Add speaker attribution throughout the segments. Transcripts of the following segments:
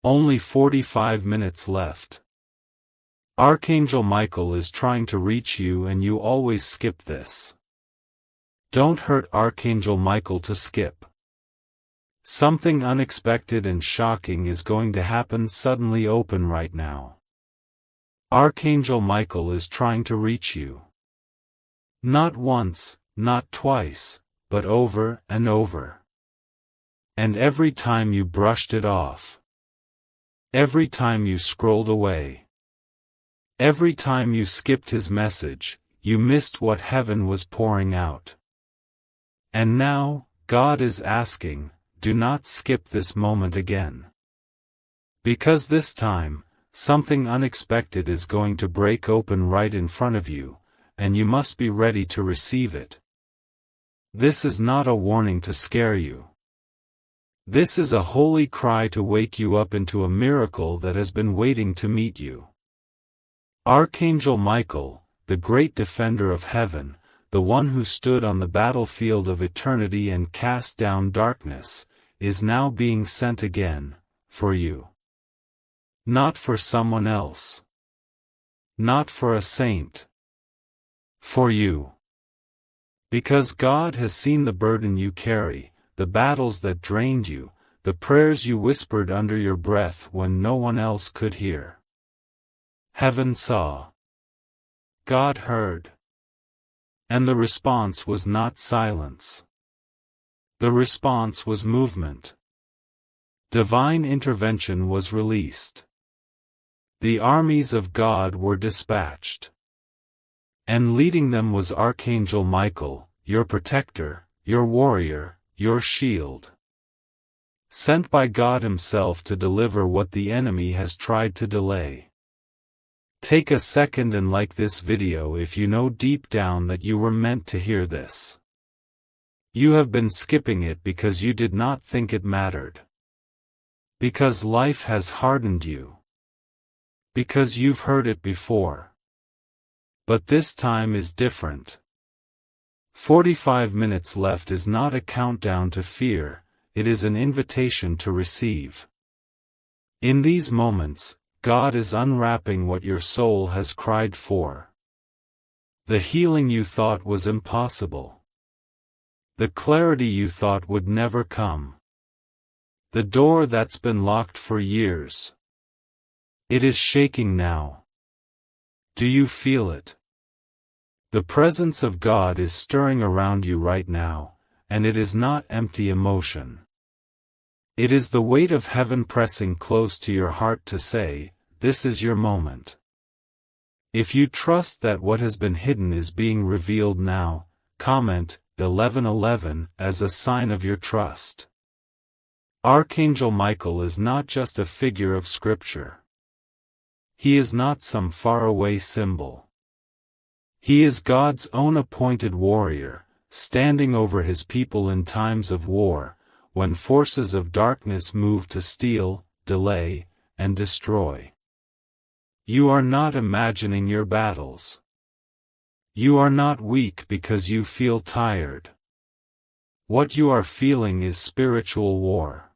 Speaker 1: Only 45 minutes left. Archangel Michael is trying to reach you and you always skip this. Don't hurt Archangel Michael to skip. Something unexpected and shocking is going to happen suddenly. Open right now. Archangel Michael is trying to reach you. Not once, not twice, but over and over. And every time you brushed it off. Every time you scrolled away. Every time you skipped his message, you missed what heaven was pouring out. And now, God is asking, do not skip this moment again. Because this time, something unexpected is going to break open right in front of you, and you must be ready to receive it. This is not a warning to scare you. This is a holy cry to wake you up into a miracle that has been waiting to meet you. Archangel Michael, the great defender of heaven, the one who stood on the battlefield of eternity and cast down darkness, is now being sent again, for you. Not for someone else. Not for a saint. For you. Because God has seen the burden you carry, the battles that drained you, the prayers you whispered under your breath when no one else could hear. Heaven saw. God heard. And the response was not silence. The response was movement. Divine intervention was released. The armies of God were dispatched. And leading them was Archangel Michael, your protector, your warrior, your shield. Sent by God Himself to deliver what the enemy has tried to delay. Take a second and like this video if you know deep down that you were meant to hear this. You have been skipping it because you did not think it mattered. Because life has hardened you. Because you've heard it before. But this time is different. 45 minutes left is not a countdown to fear, it is an invitation to receive. In these moments, God is unwrapping what your soul has cried for. The healing you thought was impossible. The clarity you thought would never come. The door that's been locked for years. It is shaking now. Do you feel it? The presence of God is stirring around you right now, and it is not empty emotion. It is the weight of heaven pressing close to your heart to say, this is your moment. If you trust that what has been hidden is being revealed now, comment 1111 as a sign of your trust. Archangel Michael is not just a figure of Scripture. He is not some faraway symbol. He is God's own appointed warrior, standing over His people in times of war, when forces of darkness move to steal, delay, and destroy. You are not imagining your battles. You are not weak because you feel tired. What you are feeling is spiritual war.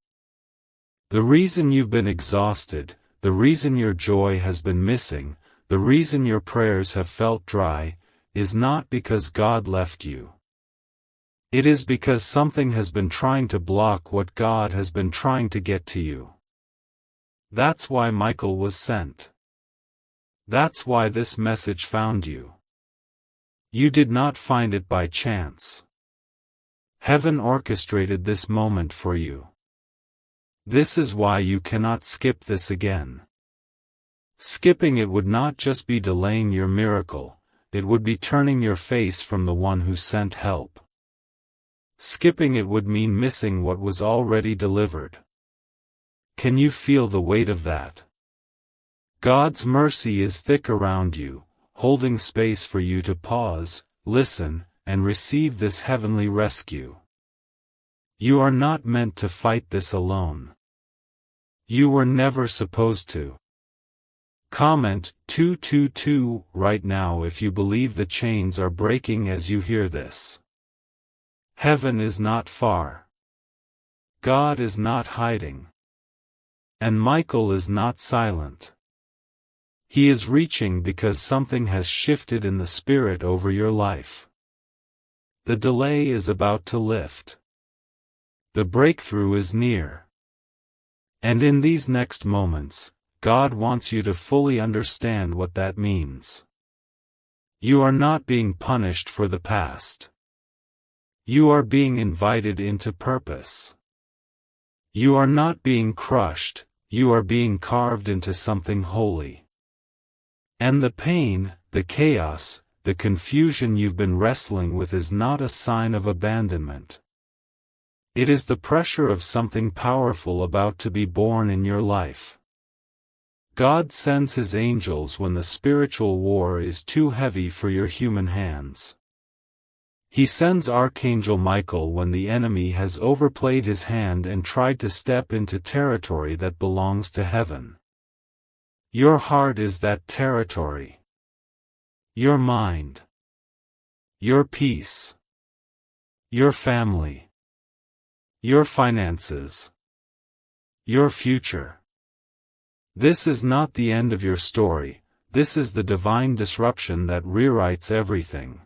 Speaker 1: The reason you've been exhausted, the reason your joy has been missing, the reason your prayers have felt dry, is not because God left you. It is because something has been trying to block what God has been trying to get to you. That's why Michael was sent. That's why this message found you. You did not find it by chance. Heaven orchestrated this moment for you. This is why you cannot skip this again. Skipping it would not just be delaying your miracle, it would be turning your face from the one who sent help. Skipping it would mean missing what was already delivered. Can you feel the weight of that? God's mercy is thick around you, holding space for you to pause, listen, and receive this heavenly rescue. You are not meant to fight this alone. You were never supposed to. Comment 222 right now if you believe the chains are breaking as you hear this. Heaven is not far. God is not hiding. And Michael is not silent. He is reaching because something has shifted in the spirit over your life. The delay is about to lift. The breakthrough is near. And in these next moments, God wants you to fully understand what that means. You are not being punished for the past. You are being invited into purpose. You are not being crushed, you are being carved into something holy. And the pain, the chaos, the confusion you've been wrestling with is not a sign of abandonment. It is the pressure of something powerful about to be born in your life. God sends His angels when the spiritual war is too heavy for your human hands. He sends Archangel Michael when the enemy has overplayed his hand and tried to step into territory that belongs to heaven. Your heart is that territory. Your mind. Your peace. Your family. Your finances. Your future. This is not the end of your story, this is the divine disruption that rewrites everything.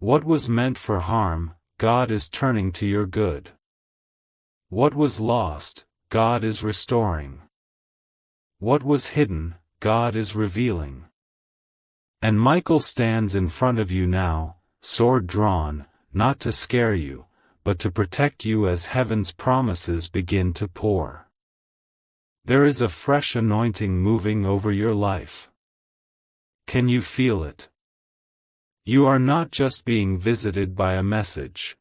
Speaker 1: What was meant for harm, God is turning to your good. What was lost, God is restoring. What was hidden, God is revealing. And Michael stands in front of you now, sword drawn, not to scare you, but to protect you as heaven's promises begin to pour. There is a fresh anointing moving over your life. Can you feel it? You are not just being visited by a message.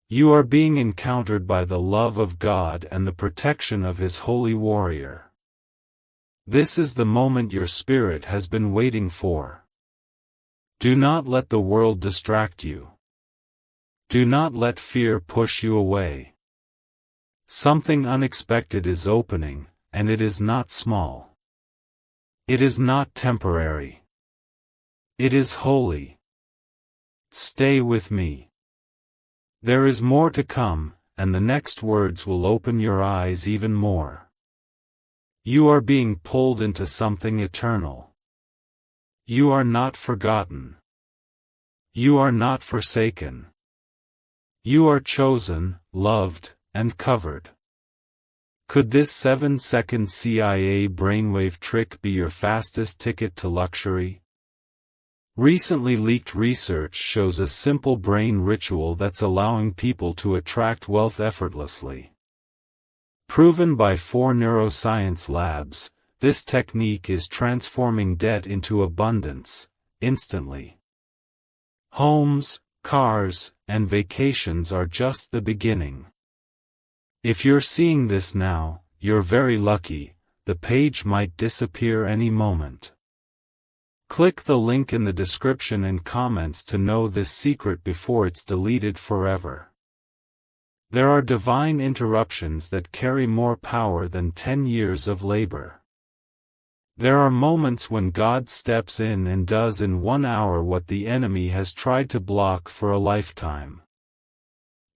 Speaker 1: You are being encountered by the love of God and the protection of His holy warrior. This is the moment your spirit has been waiting for. Do not let the world distract you. Do not let fear push you away. Something unexpected is opening, and it is not small. It is not temporary. It is holy. Stay with me. There is more to come, and the next words will open your eyes even more. You are being pulled into something eternal. You are not forgotten. You are not forsaken. You are chosen, loved, and covered. Could this 7-second CIA brainwave trick be your fastest ticket to luxury? Recently leaked research shows a simple brain ritual that's allowing people to attract wealth effortlessly. Proven by 4 neuroscience labs, this technique is transforming debt into abundance, instantly. Homes, cars, and vacations are just the beginning. If you're seeing this now, you're very lucky, the page might disappear any moment. Click the link in the description and comments to know this secret before it's deleted forever. There are divine interruptions that carry more power than 10 years of labor. There are moments when God steps in and does in 1 hour what the enemy has tried to block for a lifetime.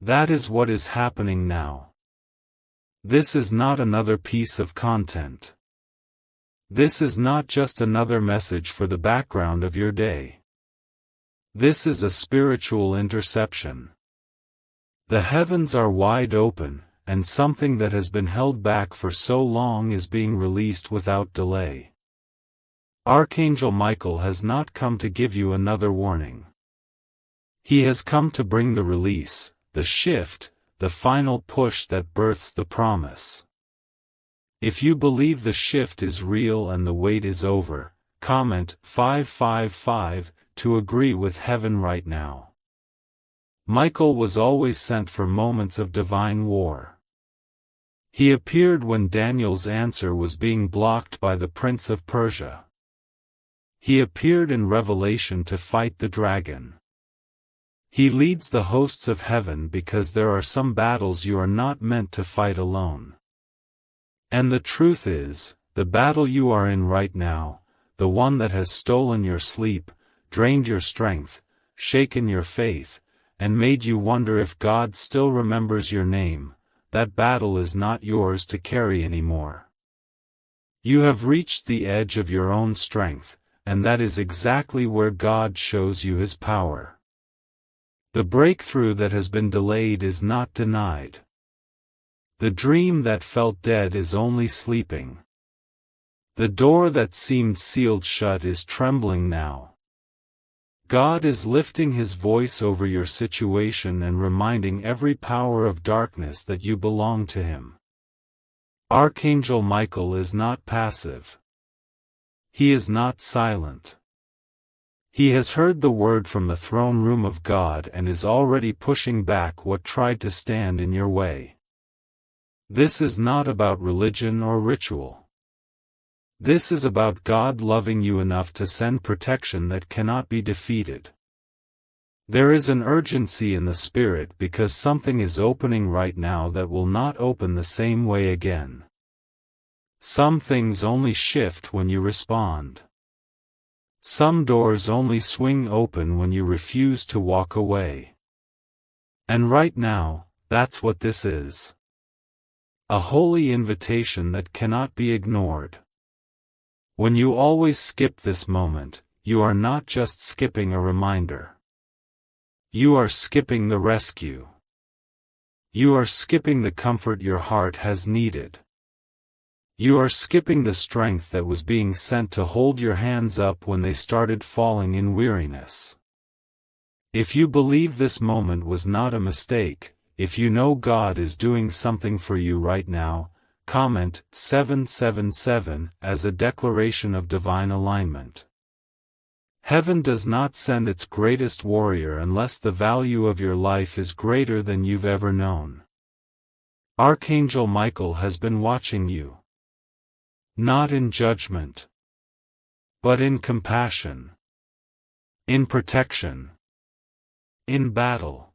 Speaker 1: That is what is happening now. This is not another piece of content. This is not just another message for the background of your day. This is a spiritual interception. The heavens are wide open, and something that has been held back for so long is being released without delay. Archangel Michael has not come to give you another warning. He has come to bring the release, the shift, the final push that births the promise. If you believe the shift is real and the wait is over, comment 555 to agree with heaven right now. Michael was always sent for moments of divine war. He appeared when Daniel's answer was being blocked by the Prince of Persia. He appeared in Revelation to fight the dragon. He leads the hosts of heaven because there are some battles you are not meant to fight alone. And the truth is, the battle you are in right now, the one that has stolen your sleep, drained your strength, shaken your faith, and made you wonder if God still remembers your name, that battle is not yours to carry anymore. You have reached the edge of your own strength, and that is exactly where God shows you His power. The breakthrough that has been delayed is not denied. The dream that felt dead is only sleeping. The door that seemed sealed shut is trembling now. God is lifting His voice over your situation and reminding every power of darkness that you belong to Him. Archangel Michael is not passive. He is not silent. He has heard the word from the throne room of God and is already pushing back what tried to stand in your way. This is not about religion or ritual. This is about God loving you enough to send protection that cannot be defeated. There is an urgency in the Spirit because something is opening right now that will not open the same way again. Some things only shift when you respond. Some doors only swing open when you refuse to walk away. And right now, that's what this is. A holy invitation that cannot be ignored. When you always skip this moment, you are not just skipping a reminder. You are skipping the rescue. You are skipping the comfort your heart has needed. You are skipping the strength that was being sent to hold your hands up when they started falling in weariness. If you believe this moment was not a mistake, if you know God is doing something for you right now, comment 777 as a declaration of divine alignment. Heaven does not send its greatest warrior unless the value of your life is greater than you've ever known. Archangel Michael has been watching you. Not in judgment, but in compassion, in protection, in battle.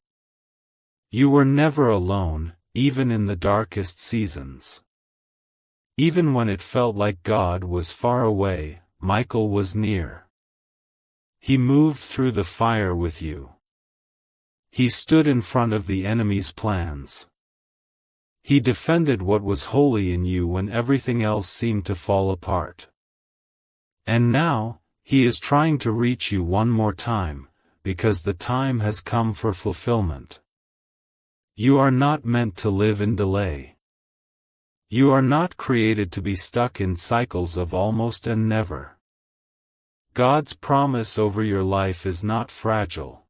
Speaker 1: You were never alone, even in the darkest seasons. Even when it felt like God was far away, Michael was near. He moved through the fire with you. He stood in front of the enemy's plans. He defended what was holy in you when everything else seemed to fall apart. And now, He is trying to reach you one more time, because the time has come for fulfillment. You are not meant to live in delay. You are not created to be stuck in cycles of almost and never. God's promise over your life is not fragile.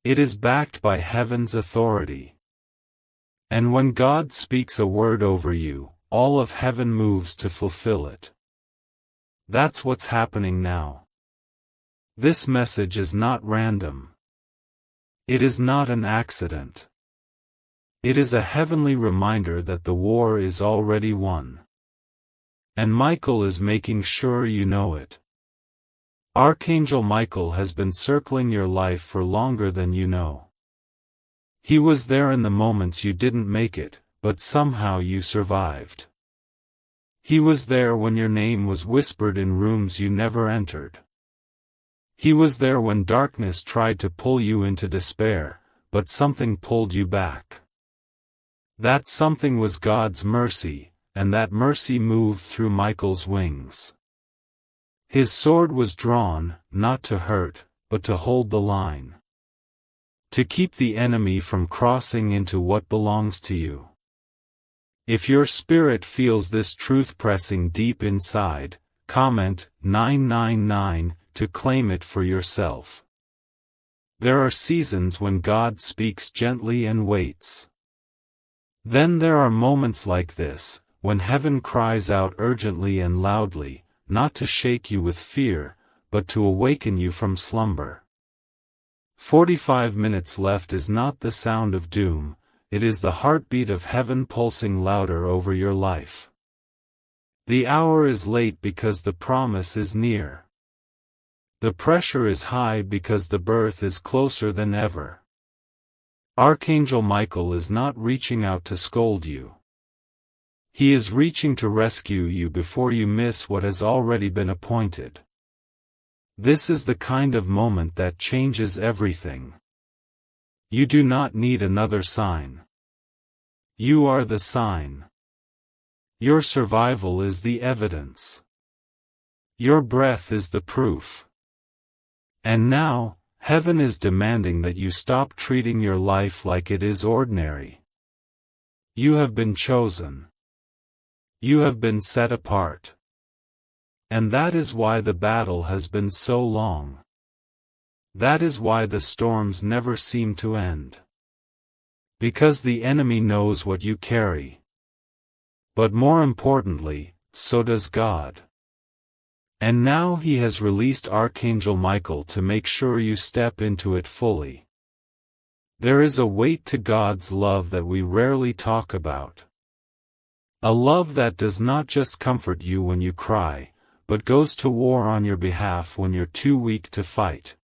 Speaker 1: It is backed by heaven's authority. And when God speaks a word over you, all of heaven moves to fulfill it. That's what's happening now. This message is not random. It is not an accident. It is a heavenly reminder that the war is already won. And Michael is making sure you know it. Archangel Michael has been circling your life for longer than you know. He was there in the moments you didn't make it, but somehow you survived. He was there when your name was whispered in rooms you never entered. He was there when darkness tried to pull you into despair, but something pulled you back. That something was God's mercy, and that mercy moved through Michael's wings. His sword was drawn, not to hurt, but to hold the line. To keep the enemy from crossing into what belongs to you. If your spirit feels this truth pressing deep inside, comment 999 to claim it for yourself. There are seasons when God speaks gently and waits. Then there are moments like this, when heaven cries out urgently and loudly, not to shake you with fear, but to awaken you from slumber. 45 minutes left is not the sound of doom, it is the heartbeat of heaven pulsing louder over your life. The hour is late because the promise is near. The pressure is high because the birth is closer than ever. Archangel Michael is not reaching out to scold you. He is reaching to rescue you before you miss what has already been appointed. This is the kind of moment that changes everything. You do not need another sign. You are the sign. Your survival is the evidence. Your breath is the proof. And now, heaven is demanding that you stop treating your life like it is ordinary. You have been chosen. You have been set apart. And that is why the battle has been so long. That is why the storms never seem to end. Because the enemy knows what you carry. But more importantly, so does God. And now He has released Archangel Michael to make sure you step into it fully. There is a weight to God's love that we rarely talk about. A love that does not just comfort you when you cry, but goes to war on your behalf when you're too weak to fight.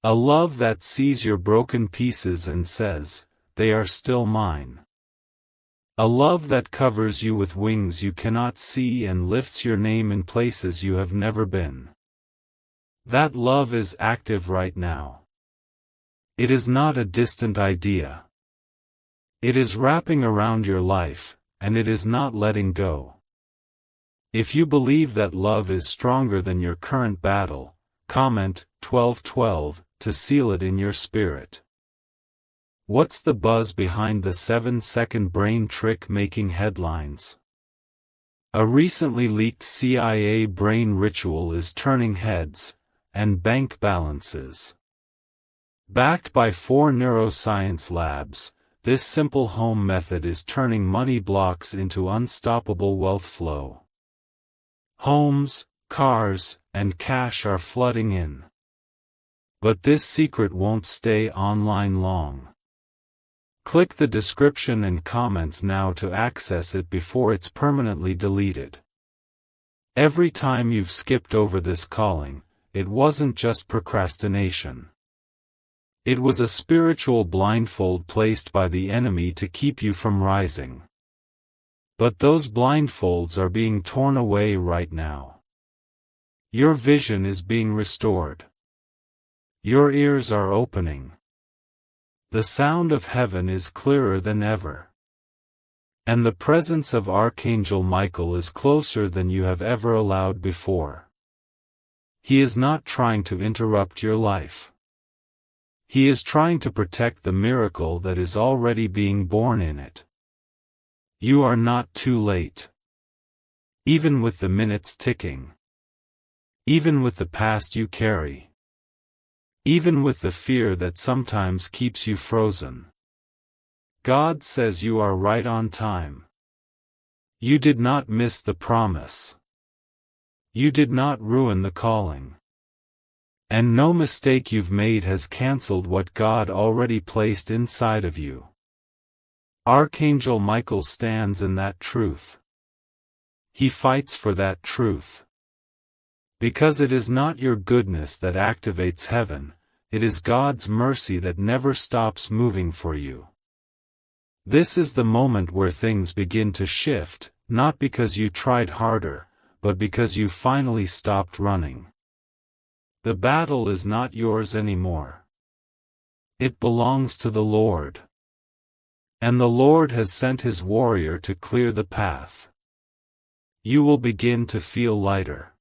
Speaker 1: A love that sees your broken pieces and says, "They are still mine." A love that covers you with wings you cannot see and lifts your name in places you have never been. That love is active right now. It is not a distant idea. It is wrapping around your life, and it is not letting go. If you believe that love is stronger than your current battle, comment 1212 to seal it in your spirit. What's the buzz behind the 7-second brain trick making headlines? A recently leaked CIA brain ritual is turning heads, and bank balances. Backed by 4 neuroscience labs, this simple home method is turning money blocks into unstoppable wealth flow. Homes, cars, and cash are flooding in. But this secret won't stay online long. Click the description and comments now to access it before it's permanently deleted. Every time you've skipped over this calling, it wasn't just procrastination. It was a spiritual blindfold placed by the enemy to keep you from rising. But those blindfolds are being torn away right now. Your vision is being restored. Your ears are opening. The sound of heaven is clearer than ever. And the presence of Archangel Michael is closer than you have ever allowed before. He is not trying to interrupt your life. He is trying to protect the miracle that is already being born in it. You are not too late. Even with the minutes ticking. Even with the past you carry. Even with the fear that sometimes keeps you frozen. God says you are right on time. You did not miss the promise. You did not ruin the calling. And no mistake you've made has cancelled what God already placed inside of you. Archangel Michael stands in that truth. He fights for that truth. Because it is not your goodness that activates heaven, it is God's mercy that never stops moving for you. This is the moment where things begin to shift, not because you tried harder, but because you finally stopped running. The battle is not yours anymore. It belongs to the Lord. And the Lord has sent His warrior to clear the path. You will begin to feel lighter.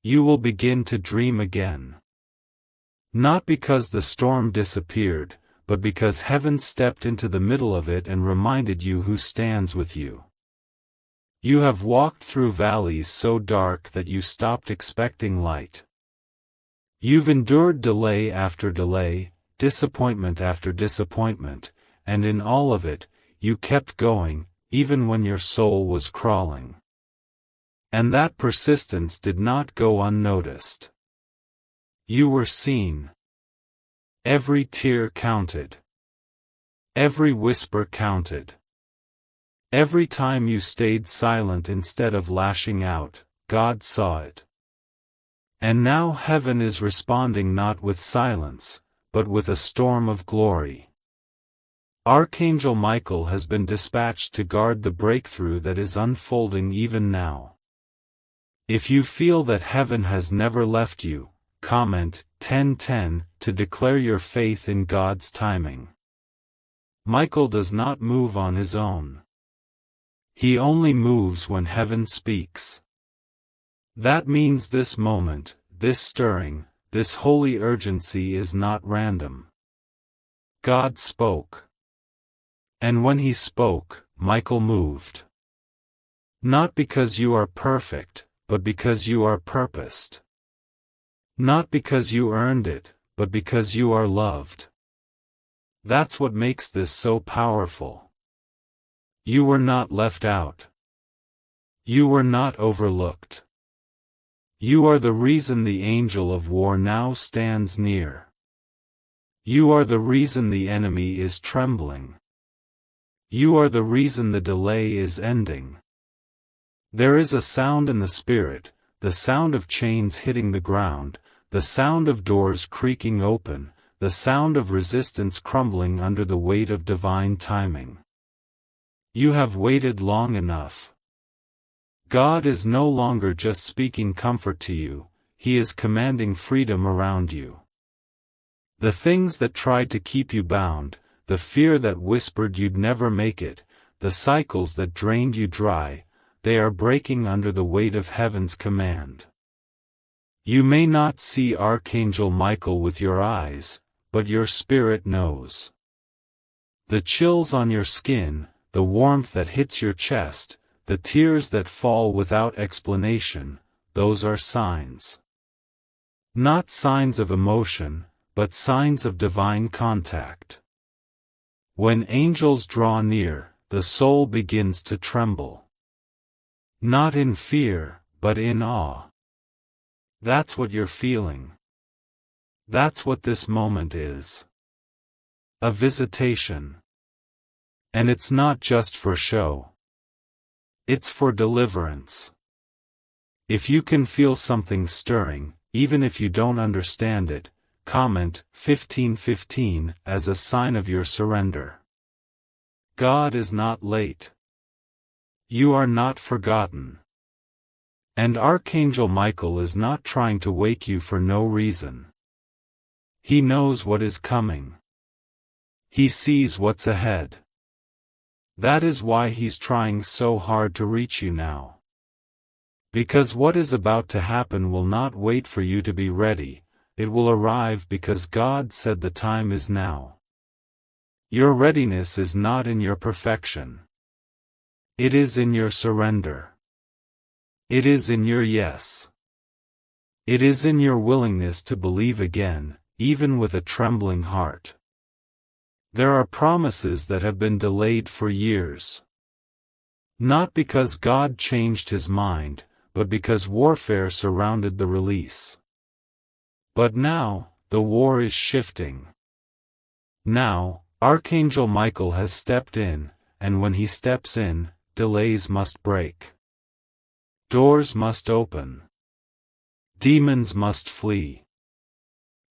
Speaker 1: You will begin to dream again. Not because the storm disappeared, but because heaven stepped into the middle of it and reminded you who stands with you. You have walked through valleys so dark that you stopped expecting light. You've endured delay after delay, disappointment after disappointment, and in all of it, you kept going, even when your soul was crawling. And that persistence did not go unnoticed. You were seen. Every tear counted. Every whisper counted. Every time you stayed silent instead of lashing out, God saw it. And now heaven is responding not with silence, but with a storm of glory. Archangel Michael has been dispatched to guard the breakthrough that is unfolding even now. If you feel that heaven has never left you, comment 1010 to declare your faith in God's timing. Michael does not move on his own. He only moves when heaven speaks. That means this moment, this stirring, this holy urgency is not random. God spoke. And when he spoke, Michael moved. Not because you are perfect, but because you are purposed. Not because you earned it, but because you are loved. That's what makes this so powerful. You were not left out. You were not overlooked. You are the reason the angel of war now stands near. You are the reason the enemy is trembling. You are the reason the delay is ending. There is a sound in the spirit, the sound of chains hitting the ground, the sound of doors creaking open, the sound of resistance crumbling under the weight of divine timing. You have waited long enough. God is no longer just speaking comfort to you, He is commanding freedom around you. The things that tried to keep you bound, the fear that whispered you'd never make it, the cycles that drained you dry, they are breaking under the weight of heaven's command. You may not see Archangel Michael with your eyes, but your spirit knows. The chills on your skin, the warmth that hits your chest, the tears that fall without explanation, those are signs. Not signs of emotion, but signs of divine contact. When angels draw near, the soul begins to tremble. Not in fear, but in awe. That's what you're feeling. That's what this moment is. A visitation. And it's not just for show. It's for deliverance. If you can feel something stirring, even if you don't understand it, comment 1515 as a sign of your surrender. God is not late. You are not forgotten. And Archangel Michael is not trying to wake you for no reason. He knows what is coming. He sees what's ahead. That is why he's trying so hard to reach you now. Because what is about to happen will not wait for you to be ready, it will arrive because God said the time is now. Your readiness is not in your perfection. It is in your surrender. It is in your yes. It is in your willingness to believe again, even with a trembling heart. There are promises that have been delayed for years. Not because God changed his mind, but because warfare surrounded the release. But now, the war is shifting. Now, Archangel Michael has stepped in, and when he steps in, delays must break. Doors must open. Demons must flee.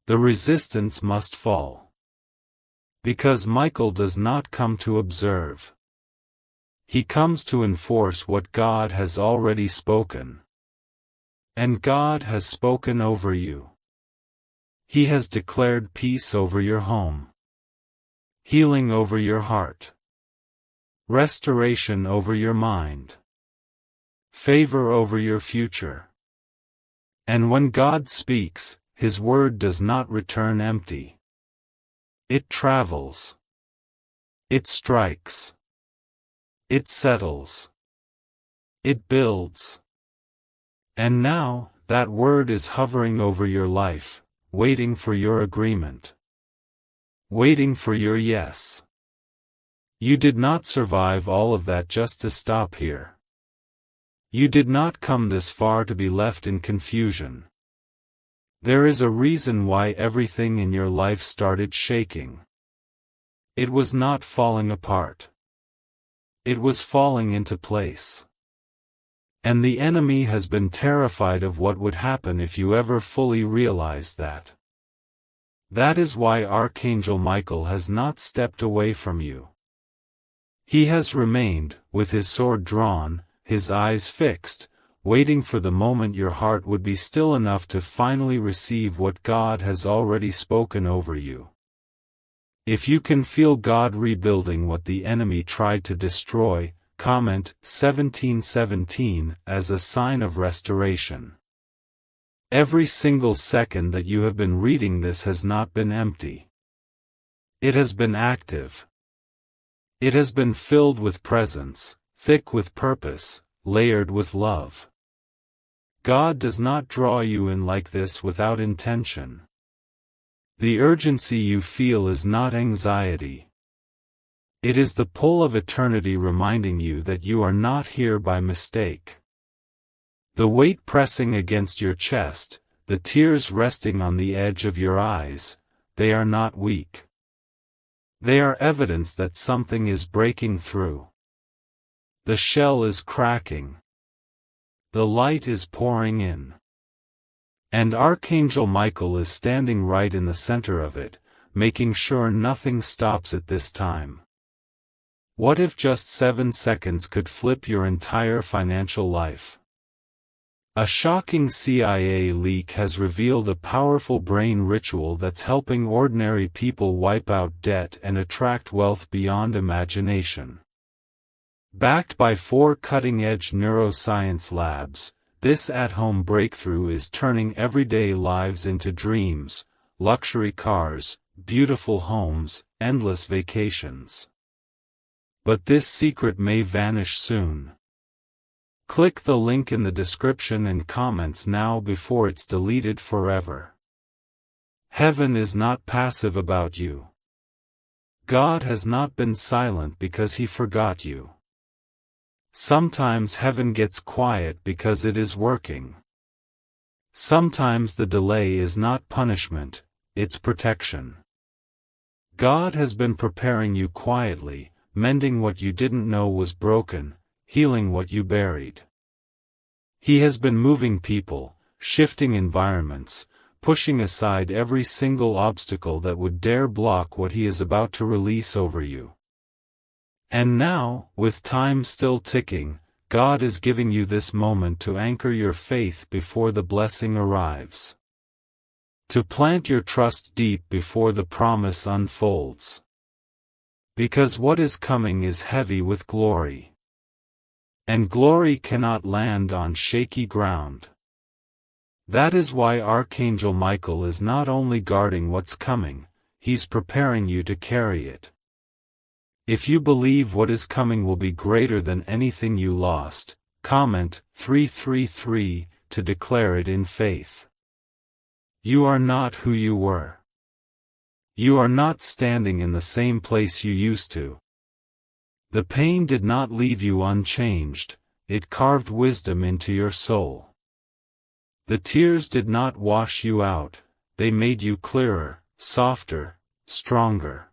Speaker 1: The resistance must fall. Because Michael does not come to observe. He comes to enforce what God has already spoken. And God has spoken over you. He has declared peace over your home. Healing over your heart. Restoration over your mind. Favor over your future. And when God speaks, His word does not return empty. It travels. It strikes. It settles. It builds. And now, that word is hovering over your life, waiting for your agreement. Waiting for your yes. You did not survive all of that just to stop here. You did not come this far to be left in confusion. There is a reason why everything in your life started shaking. It was not falling apart. It was falling into place. And the enemy has been terrified of what would happen if you ever fully realized that. That is why Archangel Michael has not stepped away from you. He has remained, with his sword drawn, his eyes fixed, waiting for the moment your heart would be still enough to finally receive what God has already spoken over you. If you can feel God rebuilding what the enemy tried to destroy, comment 1717 as a sign of restoration. Every single second that you have been reading this has not been empty. It has been active. It has been filled with presence, thick with purpose, layered with love. God does not draw you in like this without intention. The urgency you feel is not anxiety. It is the pull of eternity reminding you that you are not here by mistake. The weight pressing against your chest, the tears resting on the edge of your eyes, they are not weak. They are evidence that something is breaking through. The shell is cracking. The light is pouring in. And Archangel Michael is standing right in the center of it, making sure nothing stops at this time. What if just 7 seconds could flip your entire financial life? A shocking CIA leak has revealed a powerful brain ritual that's helping ordinary people wipe out debt and attract wealth beyond imagination. Backed by 4 cutting-edge neuroscience labs, this at-home breakthrough is turning everyday lives into dreams, luxury cars, beautiful homes, endless vacations. But this secret may vanish soon. Click the link in the description and comments now before it's deleted forever. Heaven is not passive about you. God has not been silent because He forgot you. Sometimes heaven gets quiet because it is working. Sometimes the delay is not punishment, it's protection. God has been preparing you quietly, mending what you didn't know was broken, healing what you buried. He has been moving people, shifting environments, pushing aside every single obstacle that would dare block what He is about to release over you. And now, with time still ticking, God is giving you this moment to anchor your faith before the blessing arrives. To plant your trust deep before the promise unfolds. Because what is coming is heavy with glory. And glory cannot land on shaky ground. That is why Archangel Michael is not only guarding what's coming, he's preparing you to carry it. If you believe what is coming will be greater than anything you lost, comment 333 to declare it in faith. You are not who you were. You are not standing in the same place you used to. The pain did not leave you unchanged, it carved wisdom into your soul. The tears did not wash you out, they made you clearer, softer, stronger.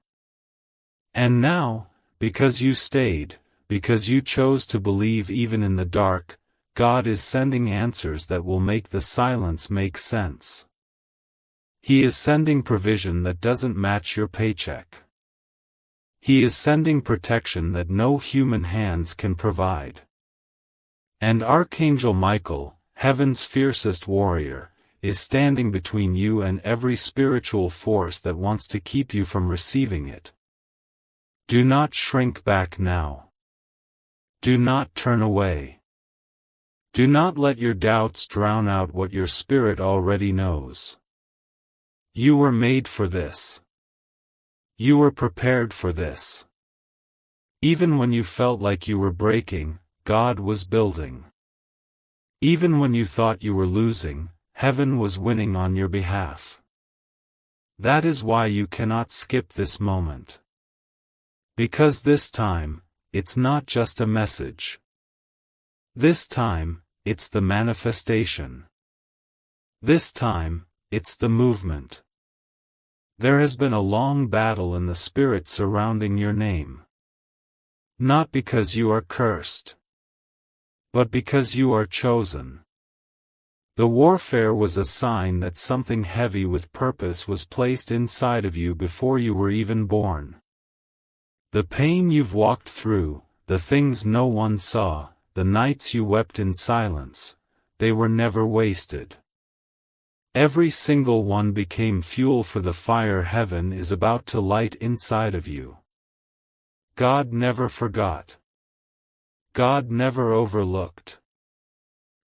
Speaker 1: And now, because you stayed, because you chose to believe even in the dark, God is sending answers that will make the silence make sense. He is sending provision that doesn't match your paycheck. He is sending protection that no human hands can provide. And Archangel Michael, heaven's fiercest warrior, is standing between you and every spiritual force that wants to keep you from receiving it. Do not shrink back now. Do not turn away. Do not let your doubts drown out what your spirit already knows. You were made for this. You were prepared for this. Even when you felt like you were breaking, God was building. Even when you thought you were losing, heaven was winning on your behalf. That is why you cannot skip this moment. Because this time, it's not just a message. This time, it's the manifestation. This time, it's the movement. There has been a long battle in the spirit surrounding your name. Not because you are cursed, but because you are chosen. The warfare was a sign that something heavy with purpose was placed inside of you before you were even born. The pain you've walked through, the things no one saw, the nights you wept in silence, they were never wasted. Every single one became fuel for the fire heaven is about to light inside of you. God never forgot. God never overlooked.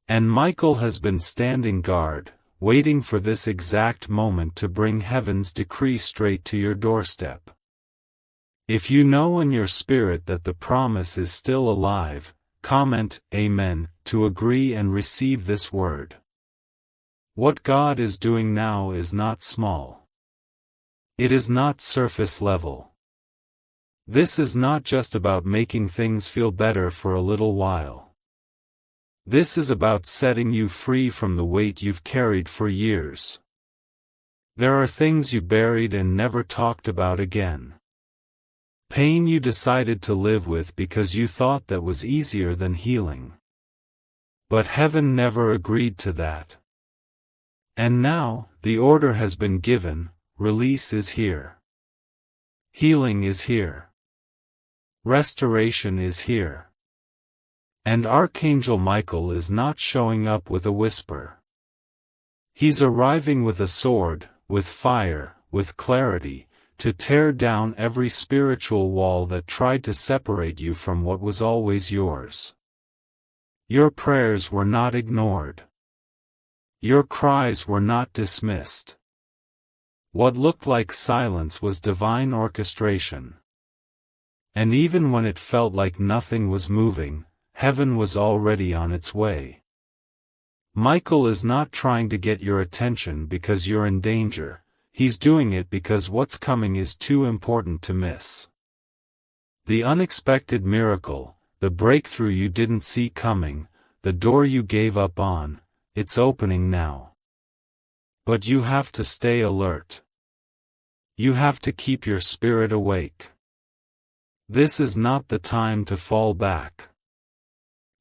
Speaker 1: And Michael has been standing guard, waiting for this exact moment to bring heaven's decree straight to your doorstep. If you know in your spirit that the promise is still alive, comment Amen to agree and receive this word. What God is doing now is not small. It is not surface level. This is not just about making things feel better for a little while. This is about setting you free from the weight you've carried for years. There are things you buried and never talked about again. Pain you decided to live with because you thought that was easier than healing. But heaven never agreed to that. And now, the order has been given, release is here. Healing is here. Restoration is here. And Archangel Michael is not showing up with a whisper. He's arriving with a sword, with fire, with clarity, to tear down every spiritual wall that tried to separate you from what was always yours. Your prayers were not ignored. Your cries were not dismissed. What looked like silence was divine orchestration. And even when it felt like nothing was moving, heaven was already on its way. Michael is not trying to get your attention because you're in danger, he's doing it because what's coming is too important to miss. The unexpected miracle, the breakthrough you didn't see coming, the door you gave up on, it's opening now. But you have to stay alert. You have to keep your spirit awake. This is not the time to fall back.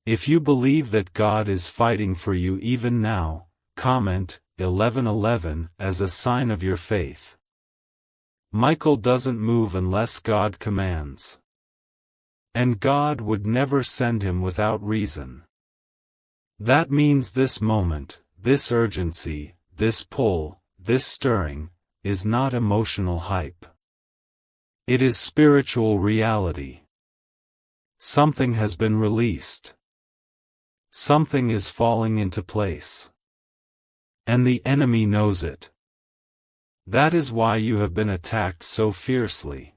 Speaker 1: If you believe that God is fighting for you even now, comment 11:11 as a sign of your faith. Michael doesn't move unless God commands. And God would never send him without reason. That means this moment, this urgency, this pull, this stirring, is not emotional hype. It is spiritual reality. Something has been released. Something is falling into place. And the enemy knows it. That is why you have been attacked so fiercely.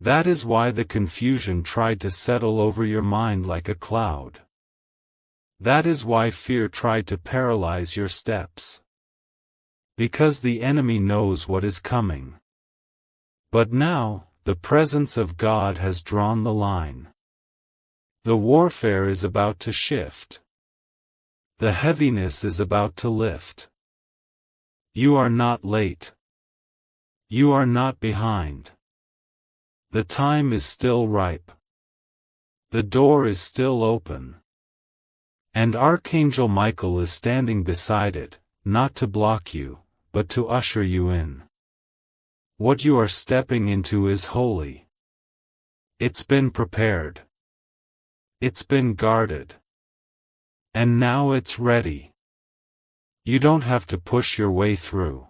Speaker 1: That is why the confusion tried to settle over your mind like a cloud. That is why fear tried to paralyze your steps. Because the enemy knows what is coming. But now, the presence of God has drawn the line. The warfare is about to shift. The heaviness is about to lift. You are not late. You are not behind. The time is still ripe. The door is still open. And Archangel Michael is standing beside it, not to block you, but to usher you in. What you are stepping into is holy. It's been prepared. It's been guarded. And now it's ready. You don't have to push your way through.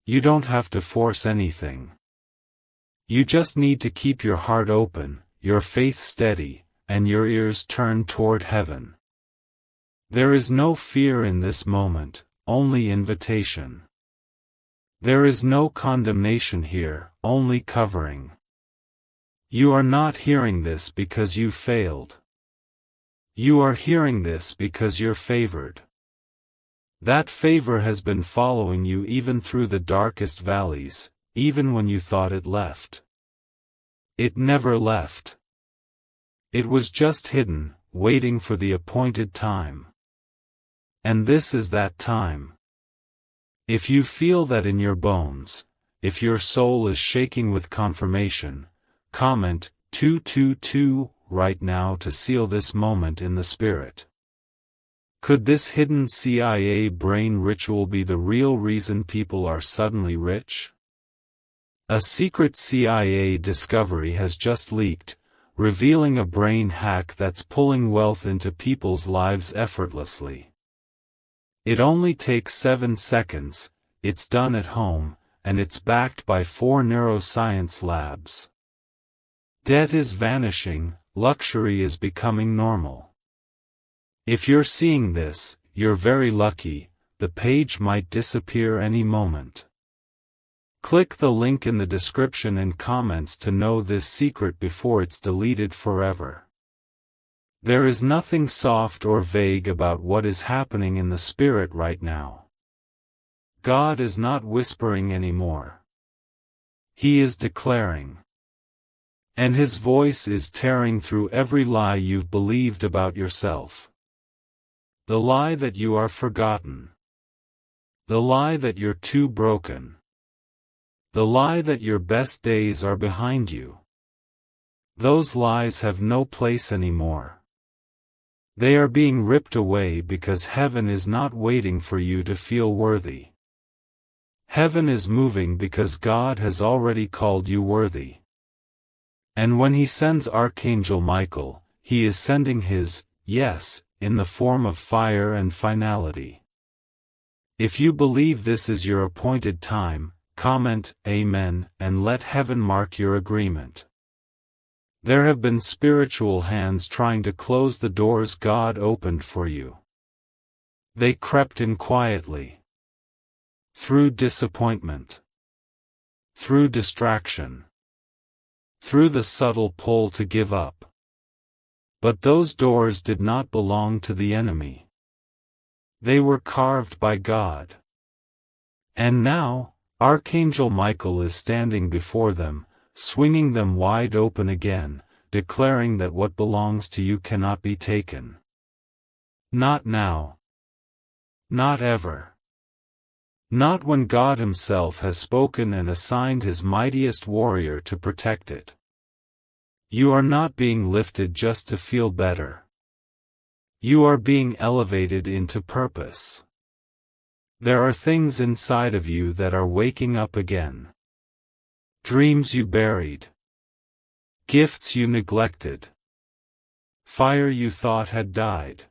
Speaker 1: You don't have to force anything. You just need to keep your heart open, your faith steady, and your ears turned toward heaven. There is no fear in this moment, only invitation. There is no condemnation here, only covering. You are not hearing this because you failed. You are hearing this because you're favored. That favor has been following you even through the darkest valleys, even when you thought it left. It never left. It was just hidden, waiting for the appointed time. And this is that time. If you feel that in your bones, if your soul is shaking with confirmation, comment 222 right now to seal this moment in the spirit. Could this hidden CIA brain ritual be the real reason people are suddenly rich? A secret CIA discovery has just leaked, revealing a brain hack that's pulling wealth into people's lives effortlessly. It only takes 7 seconds, it's done at home, and it's backed by 4 neuroscience labs. Debt is vanishing, luxury is becoming normal. If you're seeing this, you're very lucky, the page might disappear any moment. Click the link in the description and comments to know this secret before it's deleted forever. There is nothing soft or vague about what is happening in the spirit right now. God is not whispering anymore. He is declaring. And His voice is tearing through every lie you've believed about yourself. The lie that you are forgotten. The lie that you're too broken. The lie that your best days are behind you. Those lies have no place anymore. They are being ripped away because heaven is not waiting for you to feel worthy. Heaven is moving because God has already called you worthy. And when He sends Archangel Michael, He is sending His yes in the form of fire and finality. If you believe this is your appointed time, comment Amen and let heaven mark your agreement. There have been spiritual hands trying to close the doors God opened for you. They crept in quietly. Through disappointment. Through distraction. Through the subtle pull to give up. But those doors did not belong to the enemy. They were carved by God. And now, Archangel Michael is standing before them, swinging them wide open again, declaring that what belongs to you cannot be taken. Not now. Not ever. Not when God Himself has spoken and assigned His mightiest warrior to protect it. You are not being lifted just to feel better. You are being elevated into purpose. There are things inside of you that are waking up again. Dreams you buried. Gifts you neglected. Fire you thought had died.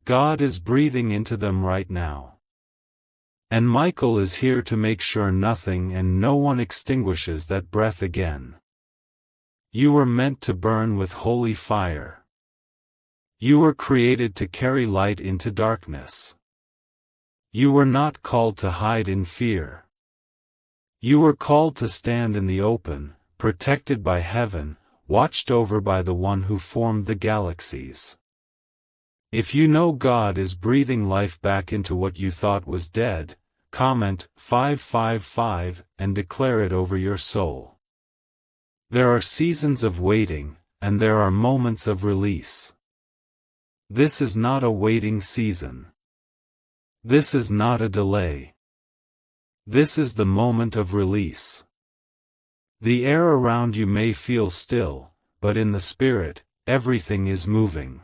Speaker 1: God is breathing into them right now. And Michael is here to make sure nothing and no one extinguishes that breath again. You were meant to burn with holy fire. You were created to carry light into darkness. You were not called to hide in fear. You were called to stand in the open, protected by heaven, watched over by the One who formed the galaxies. If you know God is breathing life back into what you thought was dead, comment 555 and declare it over your soul. There are seasons of waiting, and there are moments of release. This is not a waiting season. This is not a delay. This is the moment of release. The air around you may feel still, but in the spirit, everything is moving.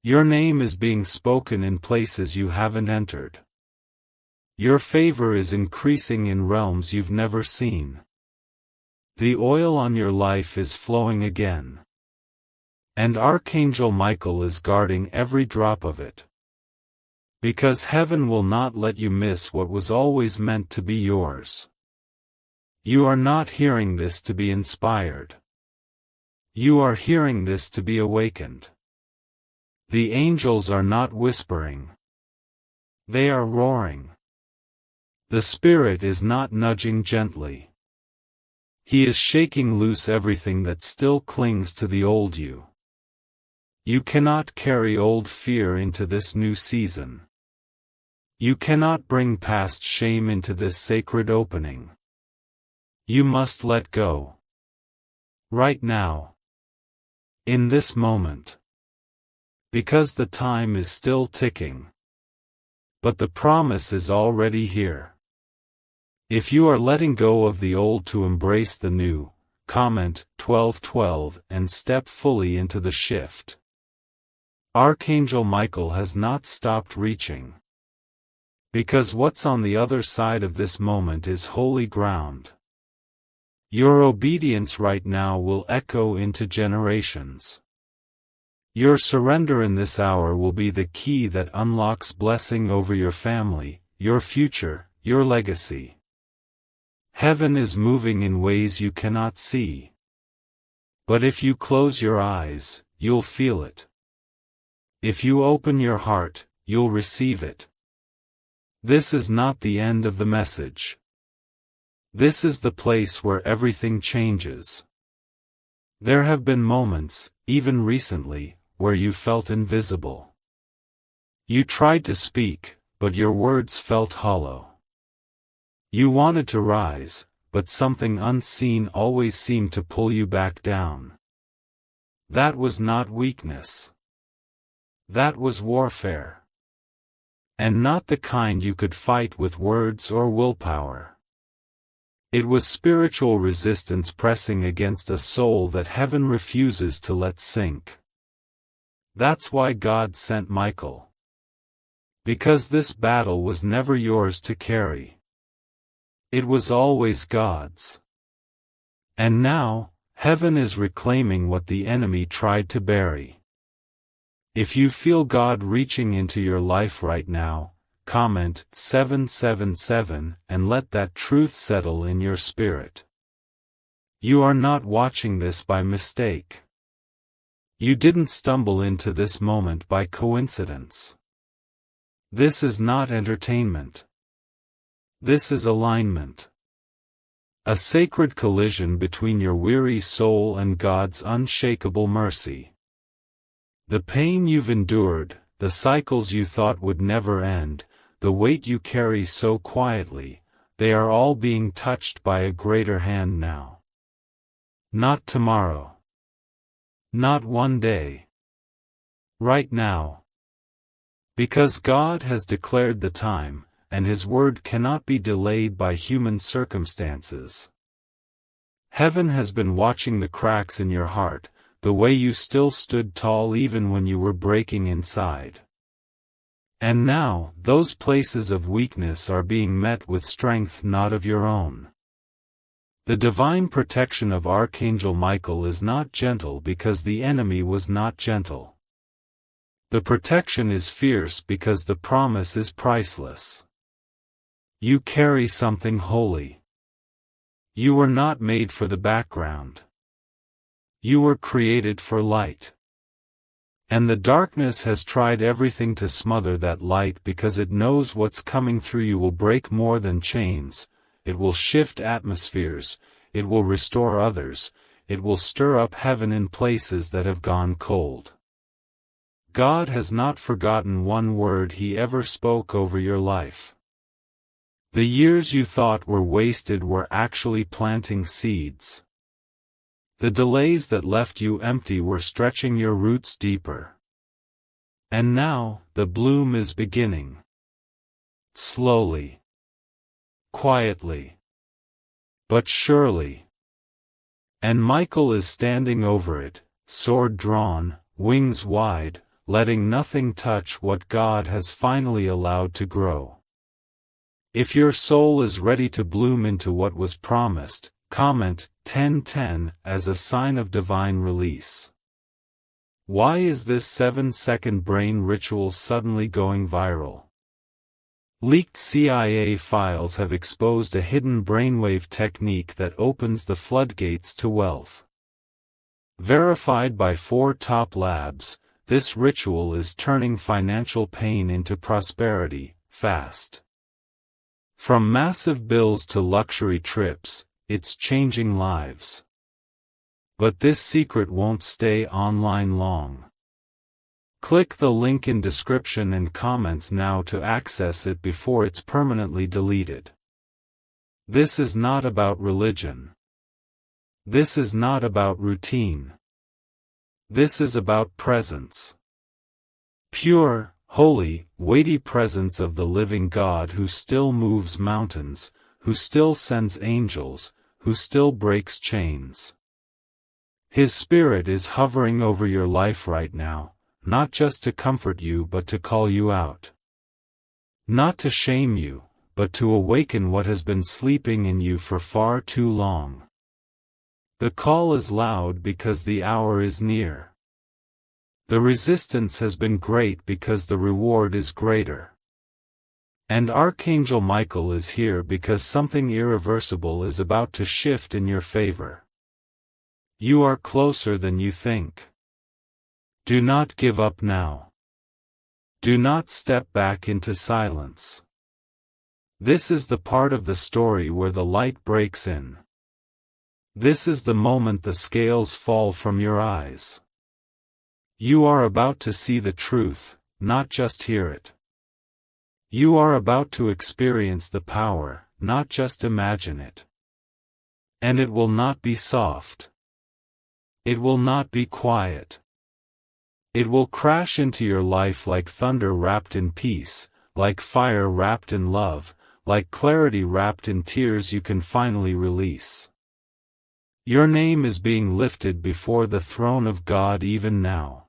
Speaker 1: Your name is being spoken in places you haven't entered. Your favor is increasing in realms you've never seen. The oil on your life is flowing again. And Archangel Michael is guarding every drop of it. Because heaven will not let you miss what was always meant to be yours. You are not hearing this to be inspired. You are hearing this to be awakened. The angels are not whispering. They are roaring. The Spirit is not nudging gently. He is shaking loose everything that still clings to the old you. You cannot carry old fear into this new season. You cannot bring past shame into this sacred opening. You must let go. Right now. In this moment. Because the time is still ticking. But the promise is already here. If you are letting go of the old to embrace the new, comment 1212 and step fully into the shift. Archangel Michael has not stopped reaching. Because what's on the other side of this moment is holy ground. Your obedience right now will echo into generations. Your surrender in this hour will be the key that unlocks blessing over your family, your future, your legacy. Heaven is moving in ways you cannot see. But if you close your eyes, you'll feel it. If you open your heart, you'll receive it. This is not the end of the message. This is the place where everything changes. There have been moments, even recently, where you felt invisible. You tried to speak, but your words felt hollow. You wanted to rise, but something unseen always seemed to pull you back down. That was not weakness. That was warfare. And not the kind you could fight with words or willpower. It was spiritual resistance pressing against a soul that heaven refuses to let sink. That's why God sent Michael. Because this battle was never yours to carry. It was always God's. And now, heaven is reclaiming what the enemy tried to bury. If you feel God reaching into your life right now, comment 777 and let that truth settle in your spirit. You are not watching this by mistake. You didn't stumble into this moment by coincidence. This is not entertainment. This is alignment. A sacred collision between your weary soul and God's unshakable mercy. The pain you've endured, the cycles you thought would never end, the weight you carry so quietly, they are all being touched by a greater hand now. Not tomorrow. Not one day. Right now. Because God has declared the time, and His word cannot be delayed by human circumstances. Heaven has been watching the cracks in your heart, the way you still stood tall even when you were breaking inside. And now, those places of weakness are being met with strength not of your own. The divine protection of Archangel Michael is not gentle because the enemy was not gentle. The protection is fierce because the promise is priceless. You carry something holy. You were not made for the background. You were created for light. And the darkness has tried everything to smother that light because it knows what's coming through you will break more than chains. It will shift atmospheres, it will restore others, it will stir up heaven in places that have gone cold. God has not forgotten one word He ever spoke over your life. The years you thought were wasted were actually planting seeds. The delays that left you empty were stretching your roots deeper. And now, the bloom is beginning. Slowly. Quietly. But surely. And Michael is standing over it, sword drawn, wings wide, letting nothing touch what God has finally allowed to grow. If your soul is ready to bloom into what was promised, comment 1010 as a sign of divine release. Why is this 7-second brain ritual suddenly going viral? Leaked CIA files have exposed a hidden brainwave technique that opens the floodgates to wealth. Verified by 4 top labs, this ritual is turning financial pain into prosperity, fast. From massive bills to luxury trips, it's changing lives. But this secret won't stay online long. Click the link in description and comments now to access it before it's permanently deleted. This is not about religion. This is not about routine. This is about presence. Pure, holy, weighty presence of the living God who still moves mountains, who still sends angels, who still breaks chains. His Spirit is hovering over your life right now, not just to comfort you but to call you out. Not to shame you, but to awaken what has been sleeping in you for far too long. The call is loud because the hour is near. The resistance has been great because the reward is greater. And Archangel Michael is here because something irreversible is about to shift in your favor. You are closer than you think. Do not give up now. Do not step back into silence. This is the part of the story where the light breaks in. This is the moment the scales fall from your eyes. You are about to see the truth, not just hear it. You are about to experience the power, not just imagine it. And it will not be soft. It will not be quiet. It will crash into your life like thunder wrapped in peace, like fire wrapped in love, like clarity wrapped in tears you can finally release. Your name is being lifted before the throne of God even now.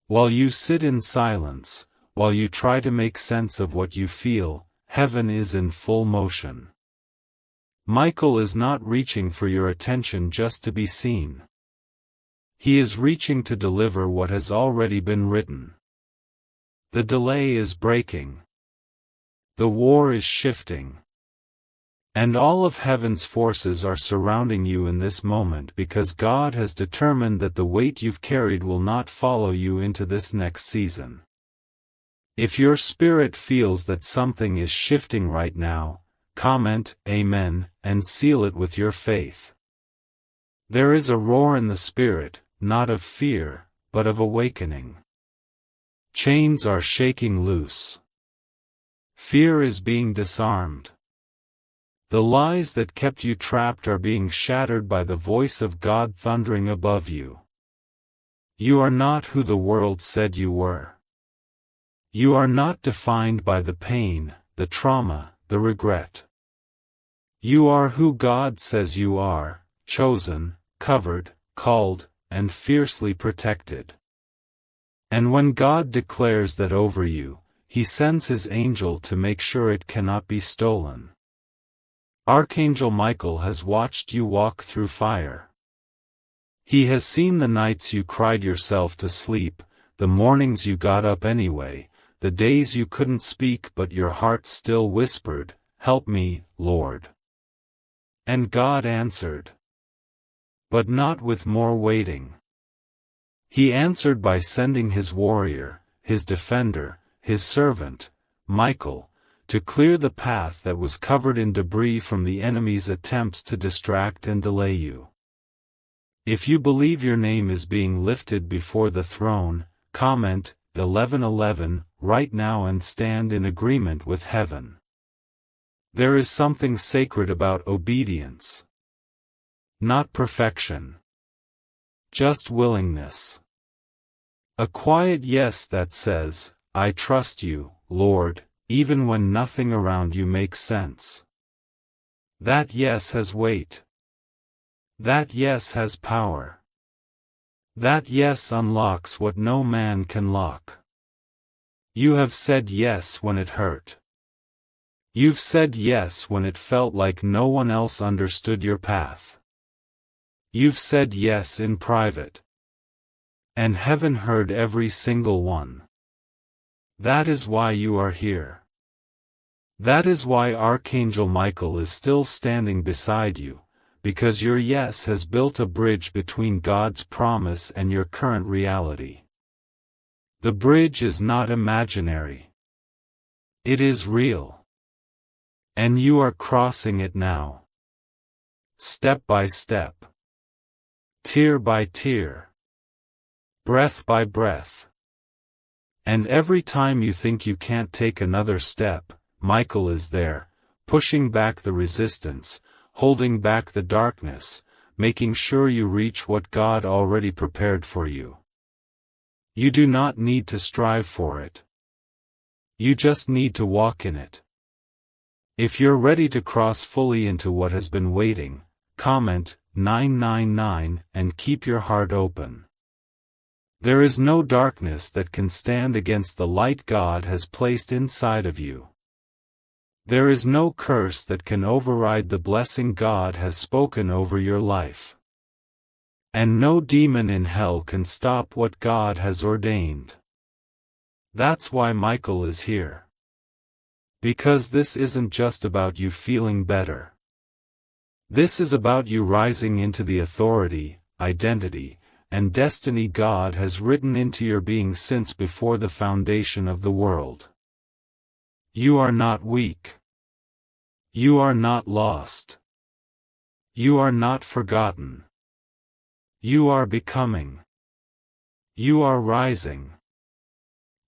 Speaker 1: While you sit in silence, while you try to make sense of what you feel, heaven is in full motion. Michael is not reaching for your attention just to be seen. He is reaching to deliver what has already been written. The delay is breaking. The war is shifting. And all of heaven's forces are surrounding you in this moment because God has determined that the weight you've carried will not follow you into this next season. If your spirit feels that something is shifting right now, comment Amen and seal it with your faith. There is a roar in the spirit, not of fear, but of awakening. Chains are shaking loose. Fear is being disarmed. The lies that kept you trapped are being shattered by the voice of God thundering above you. You are not who the world said you were. You are not defined by the pain, the trauma, the regret. You are who God says you are, chosen, covered, called, and fiercely protected. And when God declares that over you, He sends His angel to make sure it cannot be stolen. Archangel Michael has watched you walk through fire. He has seen the nights you cried yourself to sleep, the mornings you got up anyway, the days you couldn't speak but your heart still whispered, "Help me, Lord." And God answered. But not with more waiting. He answered by sending His warrior, His defender, His servant, Michael, to clear the path that was covered in debris from the enemy's attempts to distract and delay you. If you believe your name is being lifted before the throne, comment 1111 right now and stand in agreement with heaven. There is something sacred about obedience. Not perfection. Just willingness. A quiet yes that says, "I trust you, Lord," even when nothing around you makes sense. That yes has weight. That yes has power. That yes unlocks what no man can lock. You have said yes when it hurt. You've said yes when it felt like no one else understood your path. You've said yes in private. And heaven heard every single one. That is why you are here. That is why Archangel Michael is still standing beside you, because your yes has built a bridge between God's promise and your current reality. The bridge is not imaginary. It is real. And you are crossing it now. Step by step. Tear by tear. Breath by breath. And every time you think you can't take another step, Michael is there, pushing back the resistance, holding back the darkness, making sure you reach what God already prepared for you. You do not need to strive for it. You just need to walk in it. If you're ready to cross fully into what has been waiting, comment 999 and keep your heart open. There is no darkness that can stand against the light God has placed inside of you. There is no curse that can override the blessing God has spoken over your life. And no demon in hell can stop what God has ordained. That's why Michael is here. Because this isn't just about you feeling better. This is about you rising into the authority, identity, and destiny God has written into your being since before the foundation of the world. You are not weak. You are not lost. You are not forgotten. You are becoming. You are rising.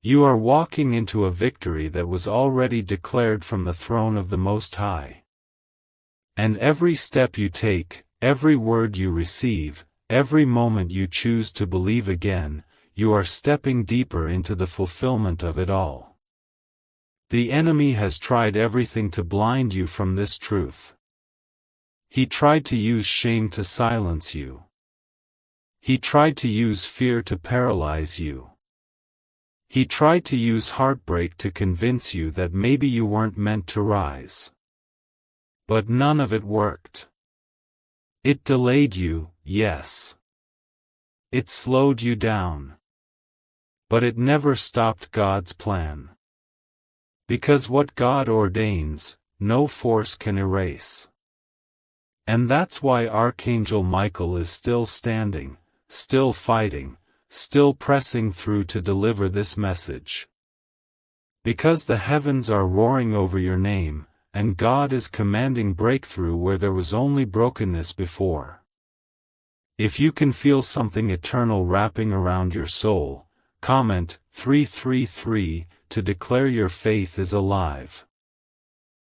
Speaker 1: You are walking into a victory that was already declared from the throne of the Most High. And every step you take, every word you receive, every moment you choose to believe again, you are stepping deeper into the fulfillment of it all. The enemy has tried everything to blind you from this truth. He tried to use shame to silence you. He tried to use fear to paralyze you. He tried to use heartbreak to convince you that maybe you weren't meant to rise. But none of it worked. It delayed you, yes. It slowed you down. But it never stopped God's plan. Because what God ordains, no force can erase. And that's why Archangel Michael is still standing, still fighting, still pressing through to deliver this message. Because the heavens are roaring over your name, and God is commanding breakthrough where there was only brokenness before. If you can feel something eternal wrapping around your soul, comment 333 to declare your faith is alive.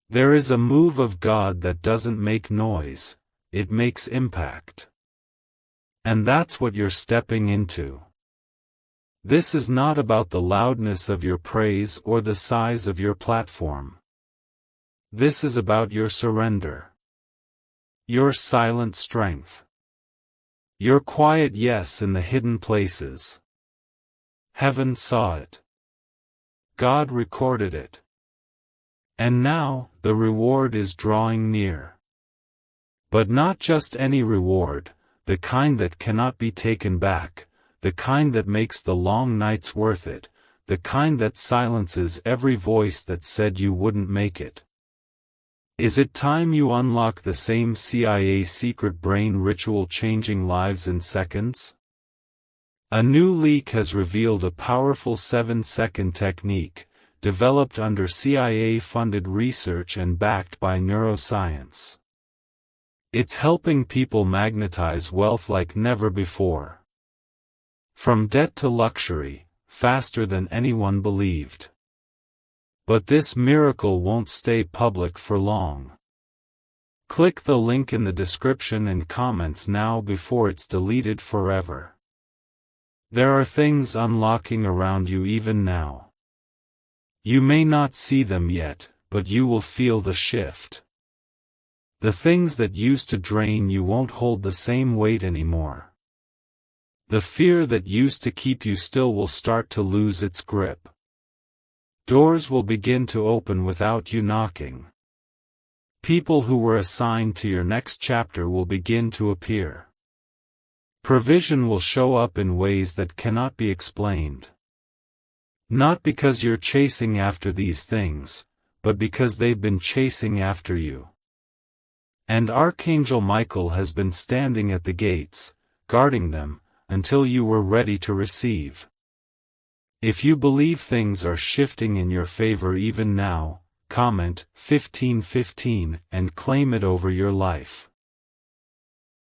Speaker 1: There is a move of God that doesn't make noise, it makes impact. And that's what you're stepping into. This is not about the loudness of your praise or the size of your platform. This is about your surrender. Your silent strength. Your quiet yes in the hidden places. Heaven saw it. God recorded it. And now, the reward is drawing near. But not just any reward, the kind that cannot be taken back, the kind that makes the long nights worth it, the kind that silences every voice that said you wouldn't make it. Is it time you unlock the same CIA secret brain ritual changing lives in seconds? A new leak has revealed a powerful 7-second technique, developed under CIA-funded research and backed by neuroscience. It's helping people magnetize wealth like never before. From debt to luxury, faster than anyone believed. But this miracle won't stay public for long. Click the link in the description and comments now before it's deleted forever. There are things unlocking around you even now. You may not see them yet, but you will feel the shift. The things that used to drain you won't hold the same weight anymore. The fear that used to keep you still will start to lose its grip. Doors will begin to open without you knocking. People who were assigned to your next chapter will begin to appear. Provision will show up in ways that cannot be explained. Not because you're chasing after these things, but because they've been chasing after you. And Archangel Michael has been standing at the gates, guarding them, until you were ready to receive. If you believe things are shifting in your favor even now, comment 1515 and claim it over your life.